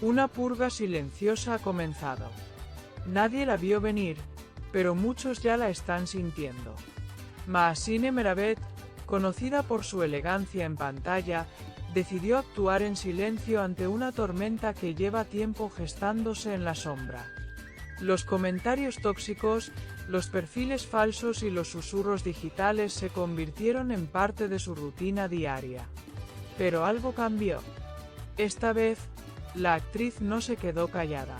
Una purga silenciosa ha comenzado. Nadie la vio venir, pero muchos ya la están sintiendo. Mahsine Meravet, conocida por su elegancia en pantalla, decidió actuar en silencio ante una tormenta que lleva tiempo gestándose en la sombra. Los comentarios tóxicos, los perfiles falsos y los susurros digitales se convirtieron en parte de su rutina diaria. Pero algo cambió. Esta vez, la actriz no se quedó callada.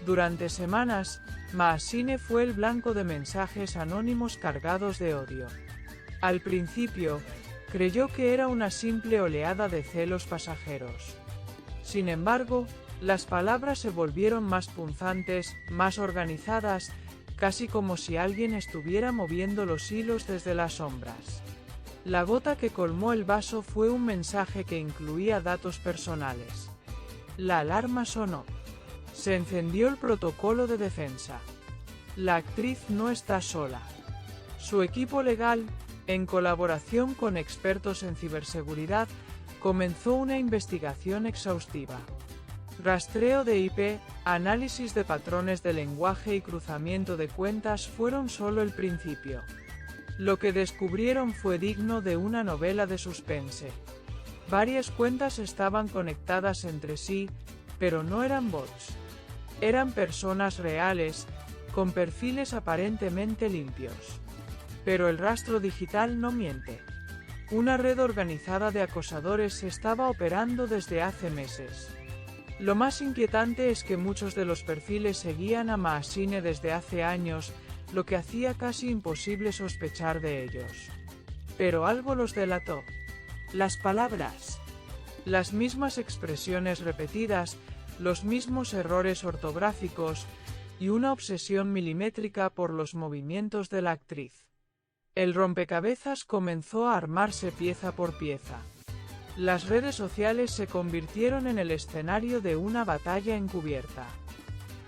Durante semanas, Mahsine fue el blanco de mensajes anónimos cargados de odio. Al principio, creyó que era una simple oleada de celos pasajeros. Sin embargo, las palabras se volvieron más punzantes, más organizadas, casi como si alguien estuviera moviendo los hilos desde las sombras. La gota que colmó el vaso fue un mensaje que incluía datos personales. La alarma sonó. Se encendió el protocolo de defensa. La actriz no está sola. Su equipo legal, en colaboración con expertos en ciberseguridad, comenzó una investigación exhaustiva. Rastreo de IP, análisis de patrones de lenguaje y cruzamiento de cuentas fueron solo el principio. Lo que descubrieron fue digno de una novela de suspense. Varias cuentas estaban conectadas entre sí, pero no eran bots. Eran personas reales, con perfiles aparentemente limpios. Pero el rastro digital no miente. Una red organizada de acosadores estaba operando desde hace meses. Lo más inquietante es que muchos de los perfiles seguían a Mahsine desde hace años, lo que hacía casi imposible sospechar de ellos. Pero algo los delató. Las palabras. Las mismas expresiones repetidas, los mismos errores ortográficos, y una obsesión milimétrica por los movimientos de la actriz. El rompecabezas comenzó a armarse pieza por pieza. Las redes sociales se convirtieron en el escenario de una batalla encubierta.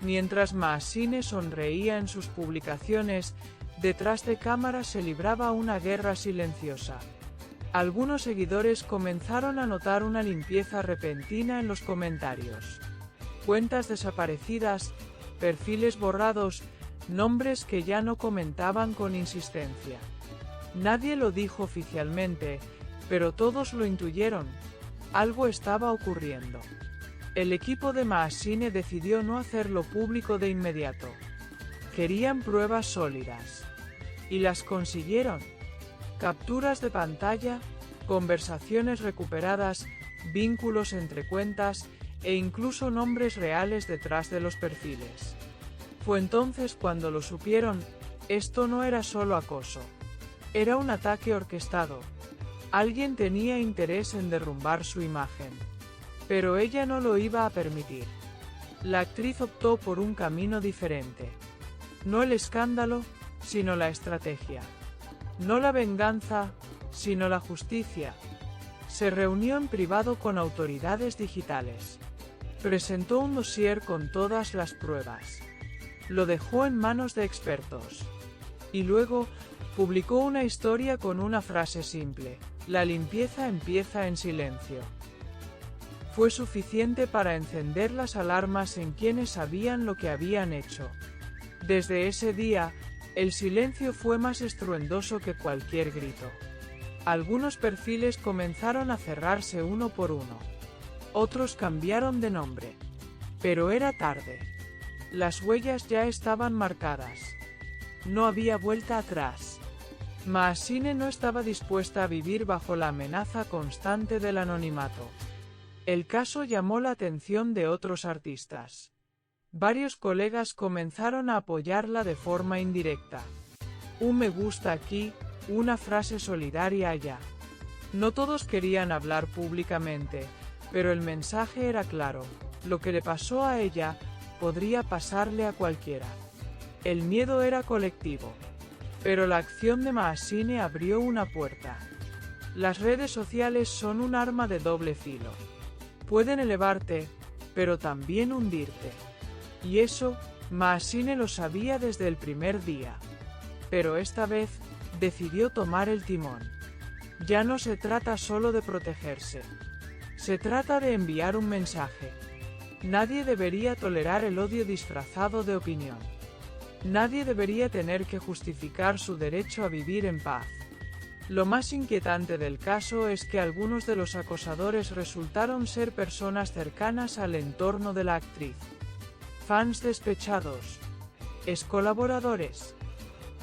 Mientras Mahsine sonreía en sus publicaciones, detrás de cámaras se libraba una guerra silenciosa. Algunos seguidores comenzaron a notar una limpieza repentina en los comentarios. Cuentas desaparecidas, perfiles borrados, nombres que ya no comentaban con insistencia. Nadie lo dijo oficialmente, pero todos lo intuyeron. Algo estaba ocurriendo. El equipo de Mahsine decidió no hacerlo público de inmediato. Querían pruebas sólidas. Y las consiguieron. Capturas de pantalla, conversaciones recuperadas, vínculos entre cuentas, e incluso nombres reales detrás de los perfiles. Fue entonces cuando lo supieron. Esto no era solo acoso. Era un ataque orquestado. Alguien tenía interés en derrumbar su imagen. Pero ella no lo iba a permitir. La actriz optó por un camino diferente. No el escándalo, sino la estrategia. No la venganza, sino la justicia. Se reunió en privado con autoridades digitales. Presentó un dossier con todas las pruebas. Lo dejó en manos de expertos. Y luego, publicó una historia con una frase simple: la limpieza empieza en silencio. Fue suficiente para encender las alarmas en quienes sabían lo que habían hecho. Desde ese día, el silencio fue más estruendoso que cualquier grito. Algunos perfiles comenzaron a cerrarse uno por uno. Otros cambiaron de nombre. Pero era tarde. Las huellas ya estaban marcadas. No había vuelta atrás. Mahsine no estaba dispuesta a vivir bajo la amenaza constante del anonimato. El caso llamó la atención de otros artistas. Varios colegas comenzaron a apoyarla de forma indirecta. Un me gusta aquí, una frase solidaria allá. No todos querían hablar públicamente, pero el mensaje era claro: lo que le pasó a ella, podría pasarle a cualquiera. El miedo era colectivo. Pero la acción de Mahsine abrió una puerta. Las redes sociales son un arma de doble filo. Pueden elevarte, pero también hundirte. Y eso, Mahsine lo sabía desde el primer día. Pero esta vez, decidió tomar el timón. Ya no se trata solo de protegerse. Se trata de enviar un mensaje. Nadie debería tolerar el odio disfrazado de opinión. Nadie debería tener que justificar su derecho a vivir en paz. Lo más inquietante del caso es que algunos de los acosadores resultaron ser personas cercanas al entorno de la actriz. Fans despechados. Ex-colaboradores.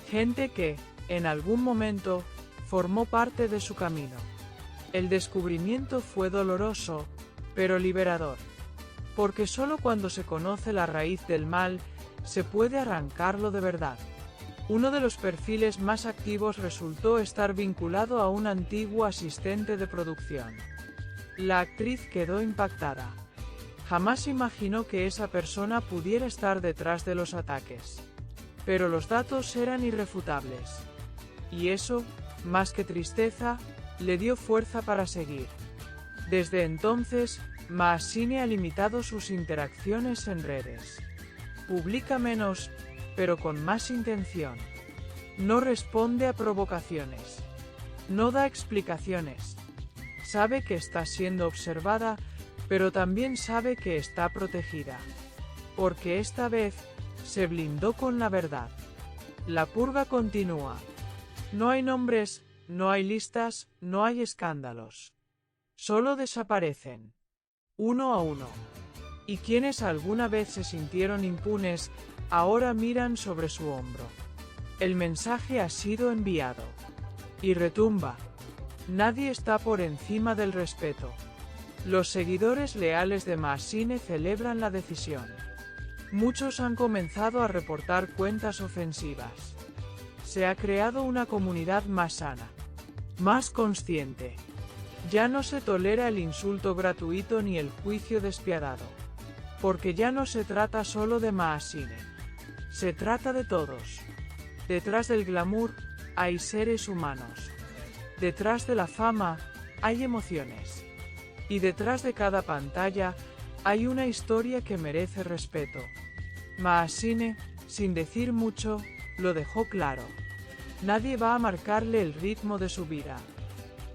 Gente que, en algún momento, formó parte de su camino. El descubrimiento fue doloroso, pero liberador. Porque solo cuando se conoce la raíz del mal, se puede arrancarlo de verdad. Uno de los perfiles más activos resultó estar vinculado a un antiguo asistente de producción. La actriz quedó impactada. Jamás imaginó que esa persona pudiera estar detrás de los ataques. Pero los datos eran irrefutables. Y eso, más que tristeza, le dio fuerza para seguir. Desde entonces, Maasine ha limitado sus interacciones en redes. Publica menos, pero con más intención. No responde a provocaciones. No da explicaciones. Sabe que está siendo observada, pero también sabe que está protegida. Porque esta vez, se blindó con la verdad. La purga continúa. No hay nombres, no hay listas, no hay escándalos. Solo desaparecen. Uno a uno. Y quienes alguna vez se sintieron impunes, ahora miran sobre su hombro. El mensaje ha sido enviado. Y retumba. Nadie está por encima del respeto. Los seguidores leales de Maasine celebran la decisión. Muchos han comenzado a reportar cuentas ofensivas. Se ha creado una comunidad más sana. Más consciente. Ya no se tolera el insulto gratuito ni el juicio despiadado. Porque ya no se trata solo de Maasine. Se trata de todos. Detrás del glamour, hay seres humanos. Detrás de la fama, hay emociones. Y detrás de cada pantalla, hay una historia que merece respeto. Maasine, sin decir mucho, lo dejó claro. Nadie va a marcarle el ritmo de su vida.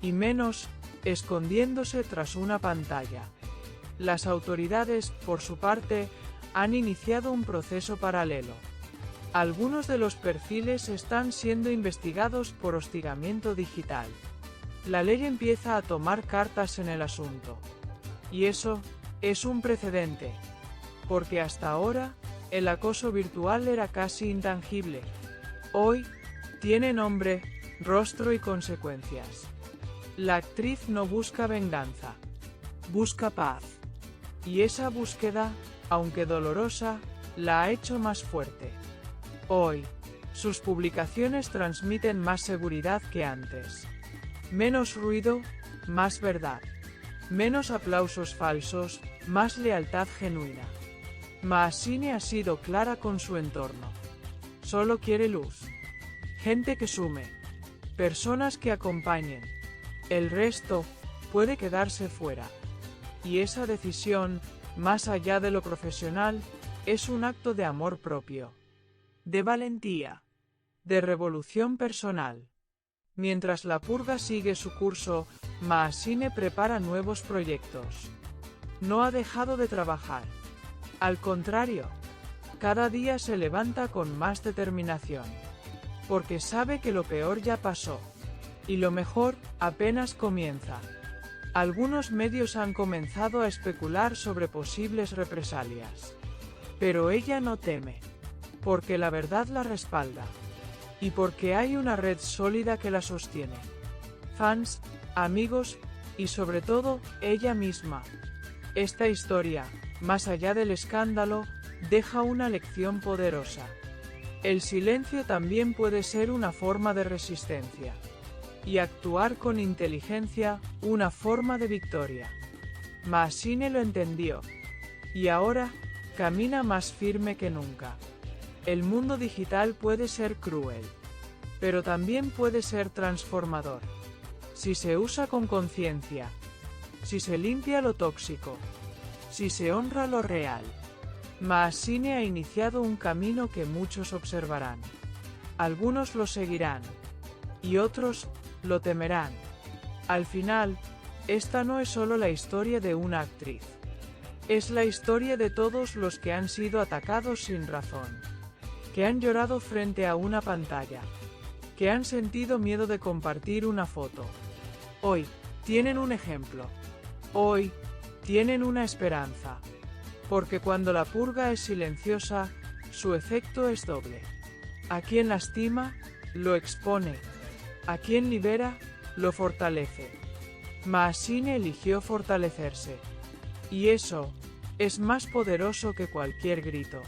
Y menos, escondiéndose tras una pantalla. Las autoridades, por su parte, han iniciado un proceso paralelo. Algunos de los perfiles están siendo investigados por hostigamiento digital. La ley empieza a tomar cartas en el asunto. Y eso, es un precedente. Porque hasta ahora, el acoso virtual era casi intangible. Hoy, tiene nombre, rostro y consecuencias. La actriz no busca venganza. Busca paz. Y esa búsqueda, aunque dolorosa, la ha hecho más fuerte. Hoy, sus publicaciones transmiten más seguridad que antes. Menos ruido, más verdad. Menos aplausos falsos, más lealtad genuina. Maasine ha sido clara con su entorno. Solo quiere luz. Gente que sume. Personas que acompañen. El resto, puede quedarse fuera. Y esa decisión, más allá de lo profesional, es un acto de amor propio. De valentía. De revolución personal. Mientras la purga sigue su curso, Maasine prepara nuevos proyectos. No ha dejado de trabajar. Al contrario, cada día se levanta con más determinación. Porque sabe que lo peor ya pasó. Y lo mejor, apenas comienza. Algunos medios han comenzado a especular sobre posibles represalias. Pero ella no teme. Porque la verdad la respalda. Y porque hay una red sólida que la sostiene. Fans, amigos, y sobre todo, ella misma. Esta historia, más allá del escándalo, deja una lección poderosa. El silencio también puede ser una forma de resistencia. Y actuar con inteligencia, una forma de victoria. Maasine lo entendió. Y ahora, camina más firme que nunca. El mundo digital puede ser cruel. Pero también puede ser transformador. Si se usa con conciencia. Si se limpia lo tóxico. Si se honra lo real. Maasine ha iniciado un camino que muchos observarán. Algunos lo seguirán. Y otros, lo temerán. Al final, esta no es solo la historia de una actriz. Es la historia de todos los que han sido atacados sin razón, que han llorado frente a una pantalla, que han sentido miedo de compartir una foto. Hoy, tienen un ejemplo. Hoy, tienen una esperanza. Porque cuando la purga es silenciosa, su efecto es doble. A quien lastima, lo expone. A quien libera, lo fortalece. Maasine eligió fortalecerse. Y eso, es más poderoso que cualquier grito.